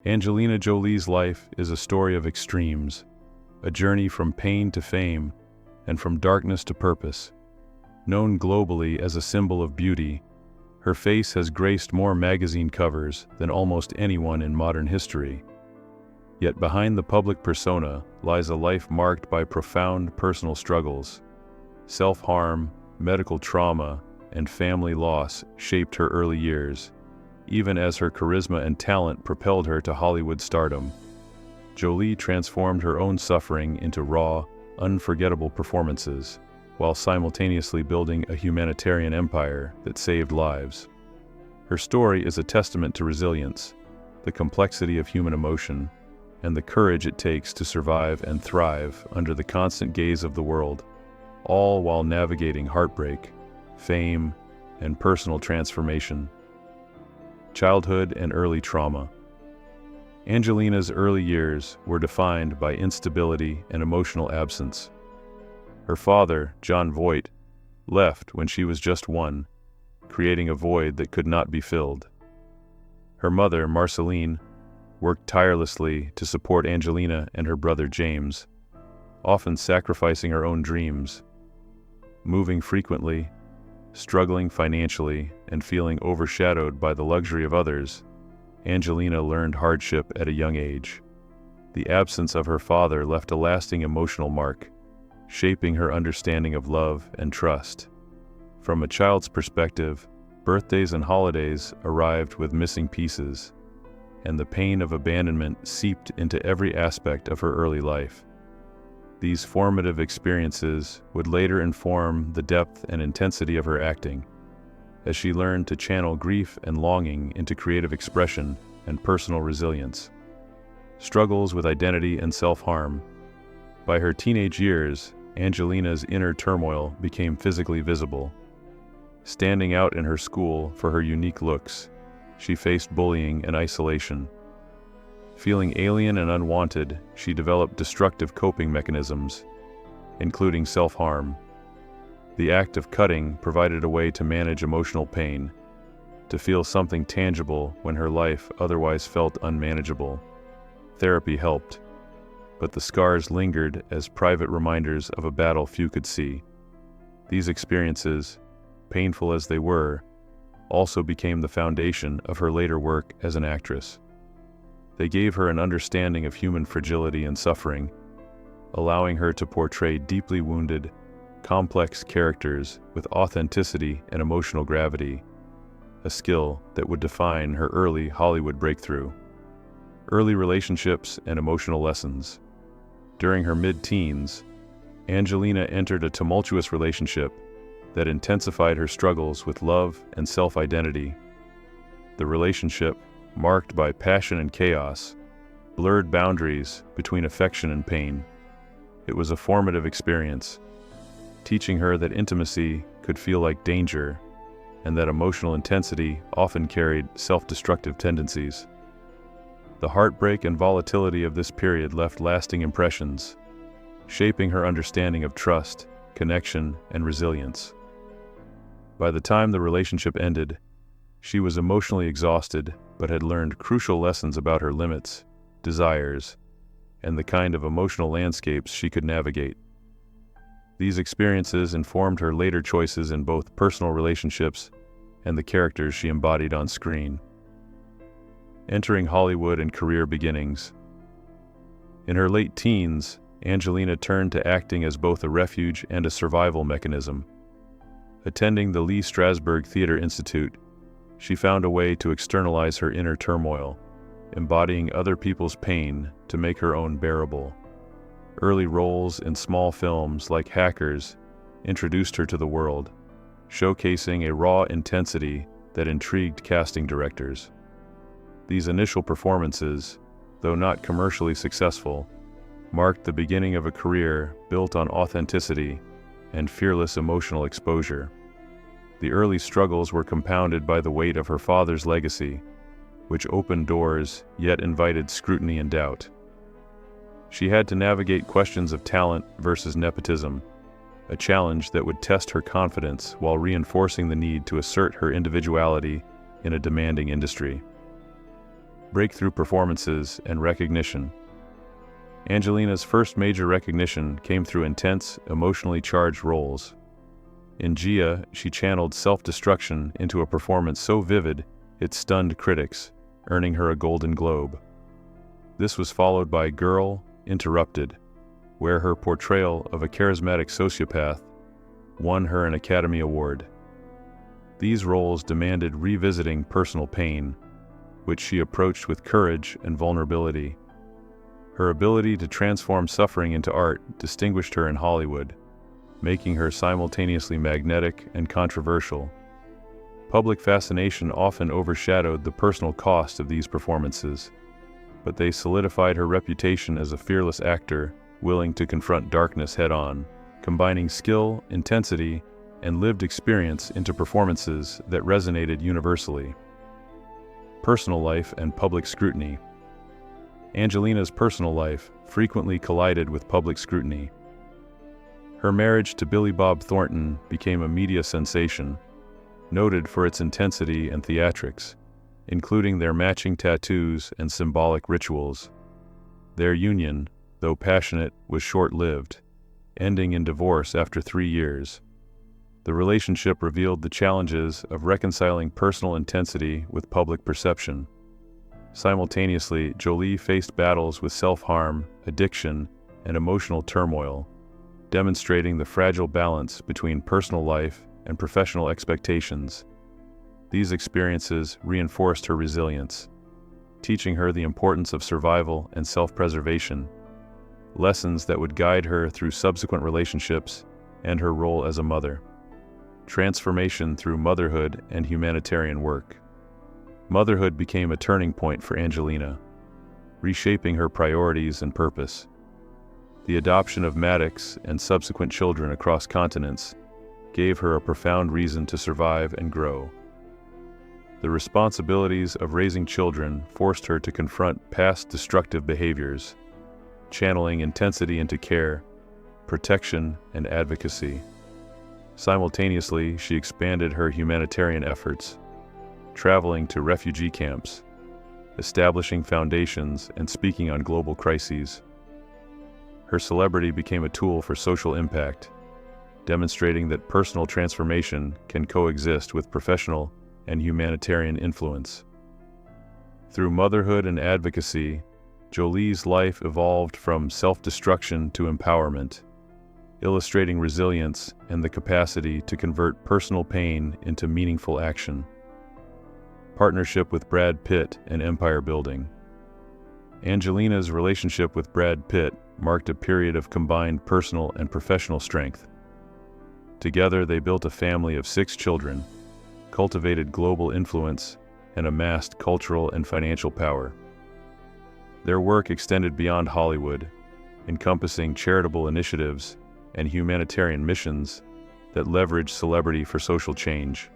Angelina Jolie's life is a story of extremes, a journey from pain to fame and from darkness to purpose. Known globally as a symbol of beauty, her face has graced more magazine covers than almost anyone in modern history. Yet behind the public persona lies a life marked by profound personal struggles. Self-harm, medical trauma, and family loss shaped her early years, even as her charisma and talent propelled her to Hollywood stardom. Jolie transformed her own suffering into raw, unforgettable performances, while simultaneously building a humanitarian empire that saved lives. Her story is a testament to resilience, the complexity of human emotion, and the courage it takes to survive and thrive under the constant gaze of the world, all while navigating heartbreak, fame, and personal transformation. Childhood and early trauma. Angelina's early years were defined by instability and emotional absence. Her father, John Voight, left when she was just 1, creating a void that could not be filled. Her mother, Marceline, worked tirelessly to support Angelina and her brother James, often sacrificing her own dreams. Moving frequently, struggling financially, and feeling overshadowed by the luxury of others, Angelina learned hardship at a young age. The absence of her father left a lasting emotional mark, shaping her understanding of love and trust. From a child's perspective, birthdays and holidays arrived with missing pieces, and the pain of abandonment seeped into every aspect of her early life. These formative experiences would later inform the depth and intensity of her acting, as she learned to channel grief and longing into creative expression and personal resilience. Struggles with identity and self-harm. By her teenage years, Angelina's inner turmoil became physically visible. Standing out in her school for her unique looks, she faced bullying and isolation. Feeling alien and unwanted, she developed destructive coping mechanisms, including self-harm. The act of cutting provided a way to manage emotional pain, to feel something tangible when her life otherwise felt unmanageable. Therapy helped, but the scars lingered as private reminders of a battle few could see. These experiences, painful as they were, also became the foundation of her later work as an actress. They gave her an understanding of human fragility and suffering, allowing her to portray deeply wounded, complex characters with authenticity and emotional gravity, a skill that would define her early Hollywood breakthrough. Early relationships and emotional lessons. During her mid-teens, Angelina entered a tumultuous relationship that intensified her struggles with love and self-identity. The relationship, marked by passion and chaos, blurred boundaries between affection and pain. It was a formative experience, teaching her that intimacy could feel like danger, and that emotional intensity often carried self-destructive tendencies. The heartbreak and volatility of this period left lasting impressions, shaping her understanding of trust, connection, and resilience. By the time the relationship ended, she was emotionally exhausted but had learned crucial lessons about her limits, desires, and the kind of emotional landscapes she could navigate. These experiences informed her later choices in both personal relationships and the characters she embodied on screen. Entering Hollywood and career beginnings. In her late teens, Angelina turned to acting as both a refuge and a survival mechanism. Attending the Lee Strasberg Theater Institute, she found a way to externalize her inner turmoil, embodying other people's pain to make her own bearable. Early roles in small films like Hackers introduced her to the world, showcasing a raw intensity that intrigued casting directors. These initial performances, though not commercially successful, marked the beginning of a career built on authenticity and fearless emotional exposure. The early struggles were compounded by the weight of her father's legacy, which opened doors yet invited scrutiny and doubt. She had to navigate questions of talent versus nepotism, a challenge that would test her confidence while reinforcing the need to assert her individuality in a demanding industry. Breakthrough performances and recognition. Angelina's first major recognition came through intense, emotionally charged roles. In Gia, she channeled self-destruction into a performance so vivid it stunned critics, earning her a Golden Globe. This was followed by Girl, Interrupted, where her portrayal of a charismatic sociopath won her an Academy Award. These roles demanded revisiting personal pain, which she approached with courage and vulnerability. Her ability to transform suffering into art distinguished her in Hollywood, making her simultaneously magnetic and controversial. Public fascination often overshadowed the personal cost of these performances, but they solidified her reputation as a fearless actor willing to confront darkness head-on, combining skill, intensity, and lived experience into performances that resonated universally. Personal life and public scrutiny. Angelina's personal life frequently collided with public scrutiny. Her marriage to Billy Bob Thornton became a media sensation, noted for its intensity and theatrics, including their matching tattoos and symbolic rituals. Their union, though passionate, was short-lived, ending in divorce after 3 years. The relationship revealed the challenges of reconciling personal intensity with public perception. Simultaneously, Jolie faced battles with self-harm, addiction, and emotional turmoil, demonstrating the fragile balance between personal life and professional expectations. These experiences reinforced her resilience, teaching her the importance of survival and self-preservation, lessons that would guide her through subsequent relationships and her role as a mother. Transformation through motherhood and humanitarian work. Motherhood became a turning point for Angelina, reshaping her priorities and purpose. The adoption of Maddox and subsequent children across continents gave her a profound reason to survive and grow. The responsibilities of raising children forced her to confront past destructive behaviors, channeling intensity into care, protection, and advocacy. Simultaneously, she expanded her humanitarian efforts, traveling to refugee camps, establishing foundations, and speaking on global crises. Her celebrity became a tool for social impact, demonstrating that personal transformation can coexist with professional and humanitarian influence. Through motherhood and advocacy, Jolie's life evolved from self-destruction to empowerment, illustrating resilience and the capacity to convert personal pain into meaningful action. Partnership with Brad Pitt and empire building. Angelina's relationship with Brad Pitt marked a period of combined personal and professional strength. Together, they built a family of 6 children, cultivated global influence, and amassed cultural and financial power. Their work extended beyond Hollywood, encompassing charitable initiatives and humanitarian missions that leveraged celebrity for social change.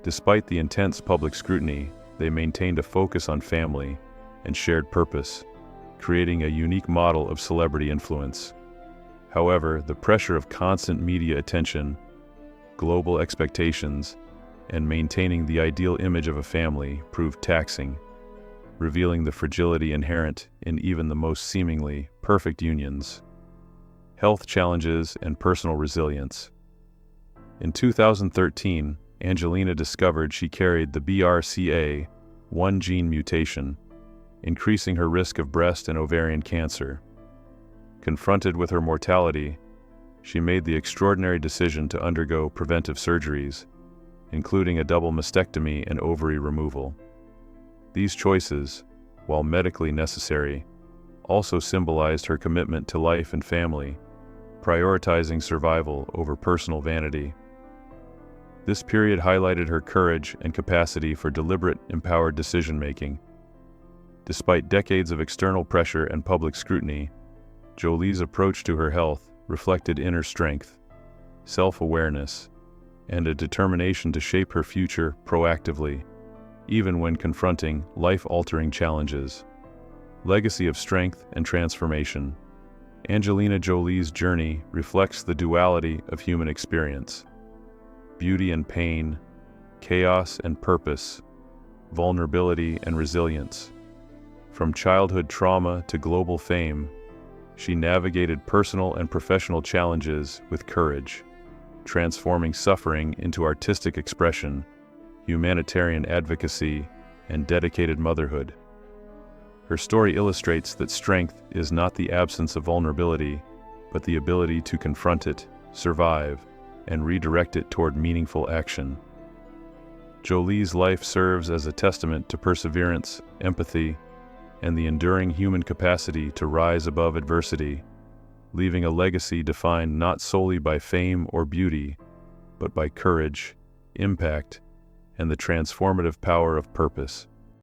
Despite the intense public scrutiny, they maintained a focus on family and shared purpose, creating a unique model of celebrity influence. However, the pressure of constant media attention, global expectations, and maintaining the ideal image of a family proved taxing, revealing the fragility inherent in even the most seemingly perfect unions. Health challenges and personal resilience. In 2013, Angelina discovered she carried the BRCA1 gene mutation, increasing her risk of breast and ovarian cancer. Confronted with her mortality, she made the extraordinary decision to undergo preventive surgeries, including a double mastectomy and ovary removal. These choices, while medically necessary, also symbolized her commitment to life and family, prioritizing survival over personal vanity. This period highlighted her courage and capacity for deliberate, empowered decision-making. Despite decades of external pressure and public scrutiny, Jolie's approach to her health reflected inner strength, self-awareness, and a determination to shape her future proactively, even when confronting life-altering challenges. Legacy of strength and transformation. Angelina Jolie's journey reflects the duality of human experience: beauty and pain, chaos and purpose, vulnerability, and resilience. From childhood trauma to global fame, she navigated personal and professional challenges with courage, transforming suffering into artistic expression, humanitarian advocacy, and dedicated motherhood. Her story illustrates that strength is not the absence of vulnerability, but the ability to confront it, survive, and redirect it toward meaningful action. Jolie's life serves as a testament to perseverance, empathy, and the enduring human capacity to rise above adversity, leaving a legacy defined not solely by fame or beauty, but by courage, impact, and the transformative power of purpose.